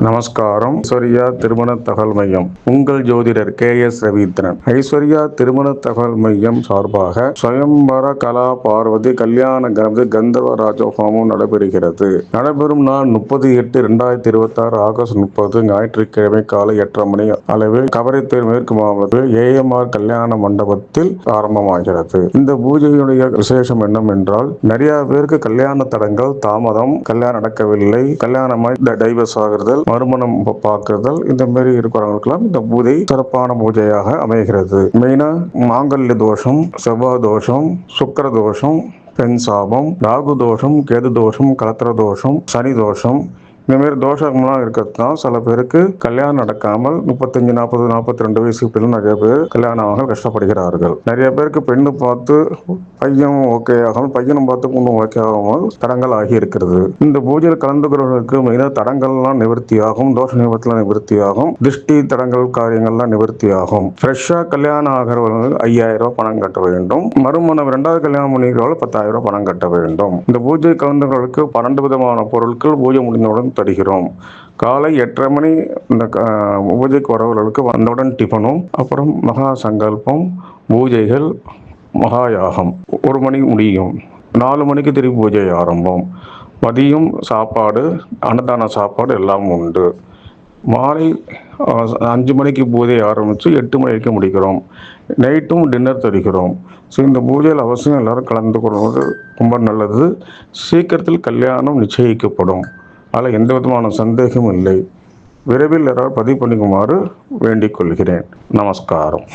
நமஸ்காரம். ஐஸ்வர்யா திருமண தகவல் மையம். உங்கள் ஜோதிடர் KS ரவீந்திரன். ஐஸ்வர்யா திருமண தகவல் மையம் சார்பாக ஸ்வயம்பர கலா பார்வதி கல்யாண கந்தர்வ ராஜஹோமம் நடைபெறுகிறது. நடைபெறும் நாள் 30/8/2026 ஆகஸ்ட் 30 ஞாயிற்றுக்கிழமை காலை 8:30 மணி அளவில் கவரைத்தேர் மேற்கு மாவட்டத்தில் AMR கல்யாண மண்டபத்தில் ஆரம்பமாகிறது. இந்த பூஜையுடைய விசேஷம் என்னவென்றால், நிறைய பேருக்கு கல்யாண தடங்கள், தாமதம், கல்யாணம் நடக்கவில்லை, கல்யாணமாய் டைவர்ஸ் ஆகுதல், மறுமணம் பார்க்குதல், இந்த மாதிரி இருக்கிறவங்களுக்கெல்லாம் இந்த பூஜை சிறப்பான பூஜையாக அமைகிறது. மெயினா மாங்கல்ய தோஷம், செவ்வாய் தோஷம், சுக்கிர தோஷம், பெண் சாபம், ராகு தோஷம், கேது தோஷம், கலத்திர தோஷம், சனி தோஷம், இந்த மாதிரி தோஷங்கள்லாம் இருக்கிறதுனால சில பேருக்கு கல்யாணம் நடக்காமல் 35, 40, 42 வயசுக்கு நிறைய பேர் கல்யாணமாக கஷ்டப்படுகிறார்கள். நிறைய பேருக்கு பெண்ணு பார்த்து பையன் ஓகே ஆகாமல், பையனும் பார்த்து பொண்ணு ஓகே ஆகாமல் தடங்கள் ஆகி இருக்கிறது. இந்த பூஜையில் கலந்துக்கிறவர்களுக்கு மெயினாக தடங்கள்லாம் நிவர்த்தியாகும், தோஷ நிவர்த்திலாம் நிவர்த்தியாகும், திருஷ்டி தடங்கள் காரியங்கள்லாம் நிவர்த்தியாகும். ஃப்ரெஷ்ஷா கல்யாணம் ஆகிறவர்கள் 5000 ரூபாய் பணம் கட்ட வேண்டும். மறுமணம் 2வது கல்யாணம் பண்ணிக்கிறவர்கள் 10,000 ரூபாய் பணம் கட்ட வேண்டும். இந்த பூஜை கலந்துக்கிறவர்களுக்கு 12 விதமான பொருட்கள் பூஜை முடிந்தவுடன் தருகிறோம். காலை 8:30 மணி இந்த பூஜைக்கு வரவர்களுக்கு வந்தவுடன் டிஃபனும், அப்புறம் மகா சங்கல்பம், பூஜைகள், மகாயாகம் 1 மணி முடியும். 4 மணிக்கு திருப்பி பூஜை ஆரம்பம். மதியம் சாப்பாடு, அன்னதான சாப்பாடு எல்லாம் உண்டு. மாலை 5 மணிக்கு பூஜை ஆரம்பித்து 8 மணிக்கு முடிக்கிறோம். நைட்டும் டின்னர் தருகிறோம். ஸோ இந்த பூஜையில் அவசியம் எல்லாரும் கலந்து கொள்வது ரொம்ப நல்லது. சீக்கிரத்தில் கல்யாணம் நிச்சயிக்கப்படும். அதில் எந்த விதமான சந்தேகமும் இல்லை. விரைவில் யாராவது பதிவு பண்ணிக்குமாறு வேண்டிக் கொள்கிறேன். நமஸ்காரம்.